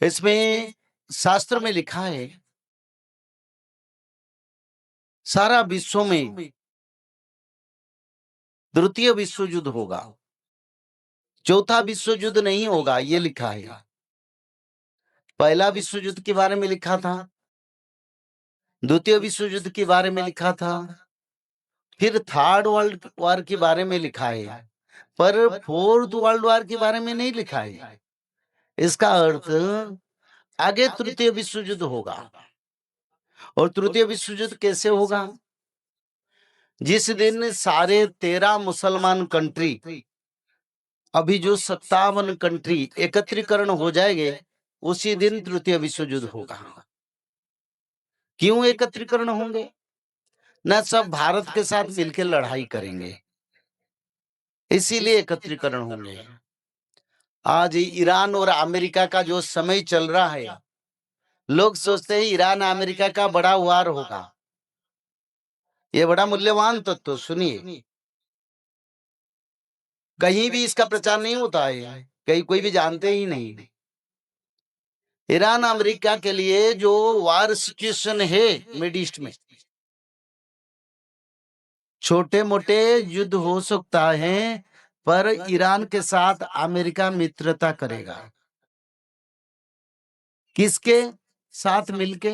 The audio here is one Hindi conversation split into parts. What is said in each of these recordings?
इसमें शास्त्र में लिखा है, सारा विश्व में द्वितीय विश्व युद्ध होगा, चौथा विश्व युद्ध नहीं होगा, ये लिखा है। पहला विश्व युद्ध के बारे में लिखा था, द्वितीय विश्व युद्ध के बारे में लिखा था, फिर थर्ड वर्ल्ड वॉर के बारे में लिखा है, पर फोर्थ वर्ल्ड वॉर के बारे में नहीं लिखा है। इसका अर्थ आगे तृतीय विश्व युद्ध होगा। और तृतीय विश्व युद्ध कैसे होगा? जिस दिन सारे 13 मुसलमान कंट्री, अभी जो 57 कंट्री एकत्रीकरण हो जाएंगे, उसी दिन तृतीय विश्व युद्ध होगा। क्यों एकत्रीकरण होंगे? न सब भारत के साथ मिलकर लड़ाई करेंगे, इसीलिए एकत्रीकरण होंगे। आज ईरान और अमेरिका का जो समय चल रहा है, लोग सोचते हैं ईरान अमेरिका का बड़ा वार होगा। ये बड़ा मूल्यवान तत्व सुनिए, कहीं भी इसका प्रचार नहीं होता है, कहीं कोई भी जानते ही नहीं। ईरान अमेरिका के लिए जो वार सिचुएशन है मिड ईस्ट में, छोटे मोटे युद्ध हो सकता है, पर ईरान के साथ अमेरिका मित्रता करेगा। किसके साथ मिलके?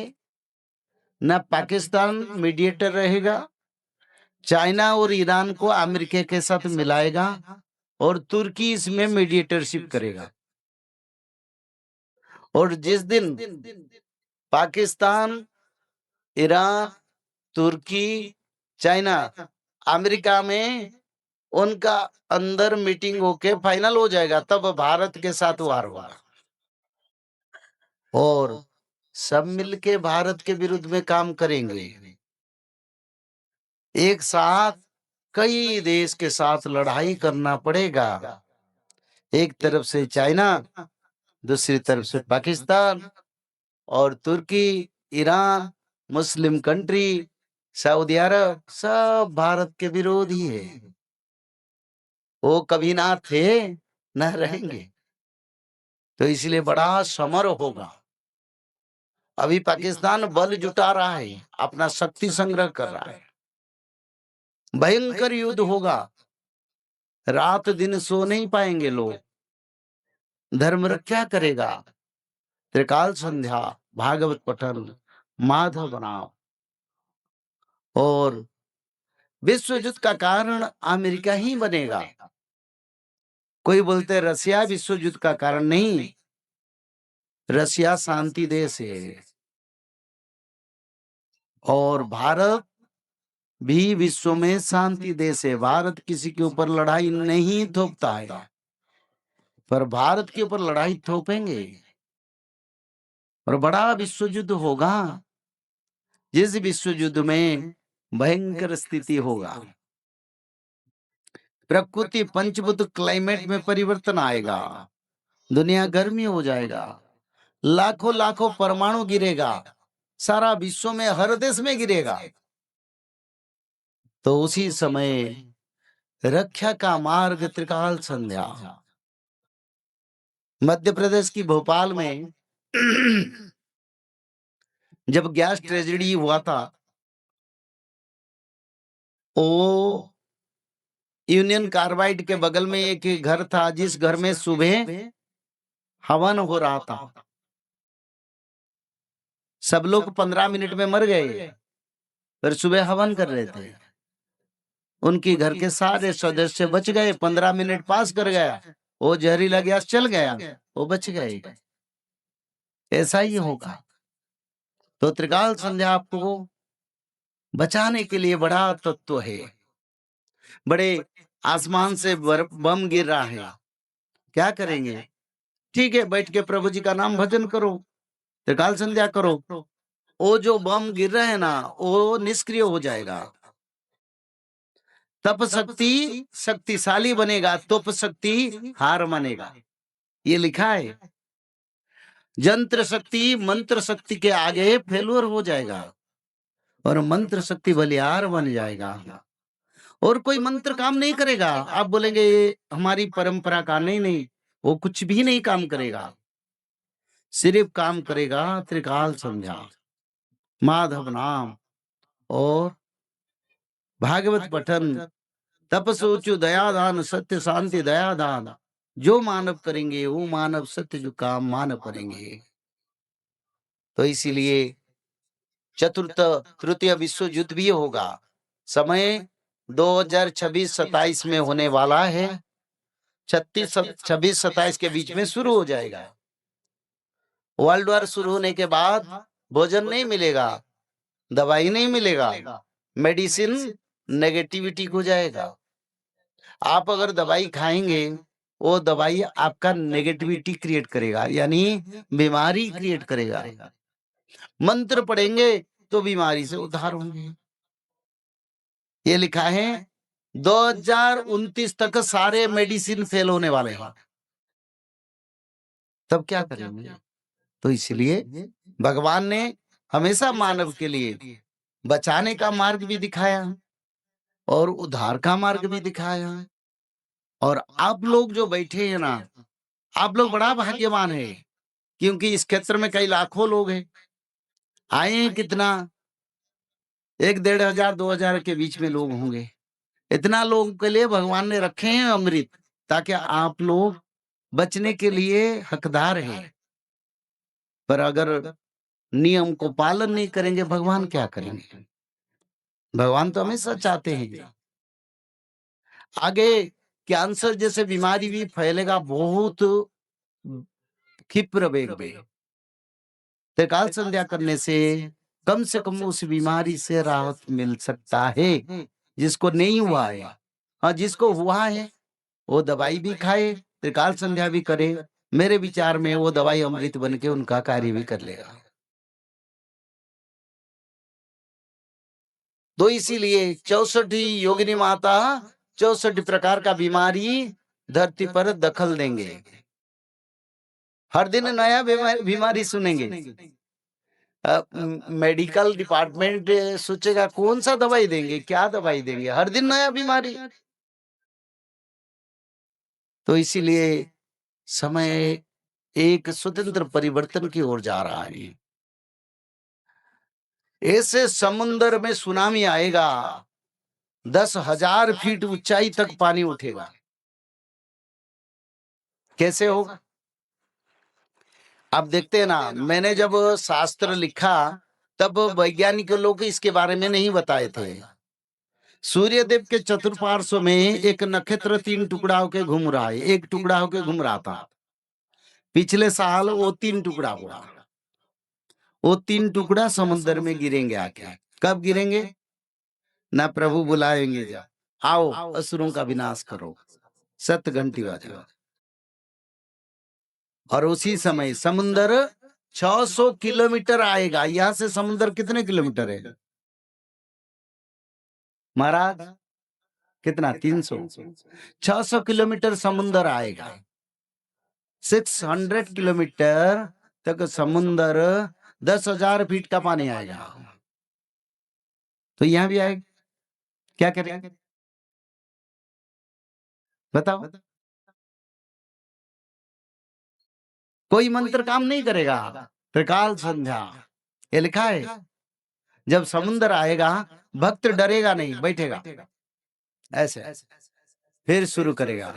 न पाकिस्तान मीडिएटर रहेगा, चाइना और ईरान को अमेरिका के साथ मिलाएगा, और तुर्की इसमें मीडिएटरशिप करेगा। और जिस दिन पाकिस्तान, ईरान, तुर्की, चाइना, अमेरिका में उनका अंदर मीटिंग होके फाइनल हो जाएगा, तब भारत के साथ वार होगा। और सब मिलके भारत के विरुद्ध में काम करेंगे। एक साथ कई देश के साथ लड़ाई करना पड़ेगा। एक तरफ से चाइना, दूसरी तरफ से पाकिस्तान, और तुर्की, ईरान, मुस्लिम कंट्री, सऊदी अरब, सब भारत के विरोधी है। वो कभी ना थे, न रहेंगे। तो इसलिए बड़ा समर होगा। अभी पाकिस्तान बल जुटा रहा है, अपना शक्ति संग्रह कर रहा है। भयंकर युद्ध होगा, रात दिन सो नहीं पाएंगे लोग। धर्म रक्षा करेगा, त्रिकाल संध्या, भागवत पठन, माधव नाम। और विश्व युद्ध का कारण अमेरिका ही बनेगा। कोई बोलते रसिया विश्व युद्ध का कारण नहीं, रसिया शांति देश है। और भारत भी विश्व में शांति देश है। भारत किसी के ऊपर लड़ाई नहीं थोपता है, पर भारत के ऊपर लड़ाई थोपेंगे और बड़ा विश्व युद्ध होगा। जिस विश्व युद्ध में भयंकर स्थिति होगा, प्रकृति पंचभूत क्लाइमेट में परिवर्तन आएगा, दुनिया गर्मी हो जाएगा, लाखों लाखों परमाणु गिरेगा, सारा विश्व में हर देश में गिरेगा। तो उसी समय रक्षा का मार्ग त्रिकाल संध्या। मध्य प्रदेश की भोपाल में जब गैस ट्रेजेडी हुआ था, वो यूनियन कार्बाइड के बगल में एक घर था, जिस घर में सुबह हवन हो रहा था। सब लोग 15 मिनट में मर गए, पर सुबह हवन कर रहे थे। उनके घर के सारे सदस्य बच गए। 15 मिनट पास कर गया, वो जहरीला गैस चल गया, वो बच गए। ऐसा ही होगा। तो त्रिकाल संध्या आपको बचाने के लिए बड़ा तत्व है। बड़े आसमान से बम गिर रहा है, क्या करेंगे? ठीक है, बैठ के प्रभु जी का नाम भजन करो, त्रिकाल संध्या करो। वो जो बम गिर रहा है ना, वो निष्क्रिय हो जाएगा। तप शक्ति शक्तिशाली बनेगा, तप शक्ति हार मानेगा, ये लिखा है। यंत्र शक्ति मंत्र शक्ति के आगे फेलुअर हो जाएगा, और मंत्र शक्ति बलिहार बन जाएगा, और कोई मंत्र काम नहीं करेगा। आप बोलेंगे ये हमारी परंपरा का, नहीं नहीं, वो कुछ भी नहीं काम करेगा। सिर्फ काम करेगा त्रिकाल संध्या, माधव नाम और भागवत पठन, तप सोचो दया दान, सत्य शांति दया दान। जो मानव करेंगे वो मानव सत्य जो काम मानव करेंगे। तो इसीलिए चतुर्थ तृतीय विश्व युद्ध भी होगा। समय 2026-27 में होने वाला है। 26-27 के बीच में शुरू हो जाएगा। वर्ल्ड वॉर शुरू होने के बाद भोजन नहीं मिलेगा, दवाई नहीं मिलेगा, मेडिसिन नेगेटिविटी हो जाएगा। आप अगर दवाई खाएंगे, वो दवाई आपका नेगेटिविटी क्रिएट करेगा, यानी बीमारी क्रिएट करेगा। मंत्र पढ़ेंगे तो बीमारी से उद्धार होंगे। ये लिखा है 2029 तक सारे मेडिसिन फेल होने वाले हैं। तब क्या करेंगे? तो इसलिए भगवान ने हमेशा मानव के लिए बचाने का मार्ग भी दिखाया और उद्धार का मार्ग भी दिखाया। और आप लोग जो बैठे हैं ना, आप लोग बड़ा भाग्यवान है, क्योंकि इस क्षेत्र में कई लाखों लोग हैं। आए हैं कितना, 1-1,500 2,000 के बीच में लोग होंगे। इतना लोगों के लिए भगवान ने रखे हैं अमृत, ताकि आप लोग बचने के लिए हकदार हैं। पर अगर नियम को पालन नहीं करेंगे, भगवान क्या करेंगे? भगवान तो हमेशा चाहते हैं आगे कैंसर जैसे बीमारी भी फैलेगा बहुत क्षिप्र वेग में। त्रिकाल संध्या करने से कम उस बीमारी से राहत मिल सकता है। जिसको नहीं हुआ है, हाँ जिसको हुआ है वो दवाई भी खाए, त्रिकाल संध्या भी करे। मेरे विचार में वो दवाई अमृत बन के उनका कार्य भी कर लेगा। तो इसीलिए 64 योगिनी माता 64 प्रकार का बीमारी धरती पर दखल देंगे। हर दिन नया बीमारी सुनेंगे। मेडिकल डिपार्टमेंट सोचेगा कौन सा दवाई देंगे, क्या दवाई देंगे, हर दिन नया बीमारी। तो इसीलिए समय एक स्वतंत्र परिवर्तन की ओर जा रहा है। ऐसे समुद्र में सुनामी आएगा, 10,000 फीट ऊंचाई तक पानी उठेगा। कैसे होगा? आप देखते हैं ना, मैंने जब शास्त्र लिखा तब वैज्ञानिक लोग इसके बारे में नहीं बताए थे। सूर्य देव के चतुर्पार्श्व में एक नक्षत्र 3 टुकड़ा होके घूम रहा है, एक टुकड़ा होके घूम रहा था। पिछले साल वो 3 टुकड़ा हुआ। वो 3 टुकड़ा समुद्र में गिरेंगे आके। कब गिरेंगे? ना प्रभु बुलाएंगे, जा आओ असुरों का विनाश करो, 7 घंटी बजाओ। और उसी समय समुद्र 600 किलोमीटर आएगा। यहाँ से समुद्र कितने किलोमीटर है महाराज? कितना? 300। 600 किलोमीटर समुद्र आएगा। 600 किलोमीटर तक समुद्र, 10,000 फीट का पानी आएगा। तो यहाँ भी आएगा, क्या करेंगे बताओ? कोई मंत्र काम नहीं करेगा। त्रिकाल संध्या ये लिखा है। जब समुद्र आएगा भक्त डरेगा नहीं, बैठेगा ऐसे, फिर शुरू करेगा।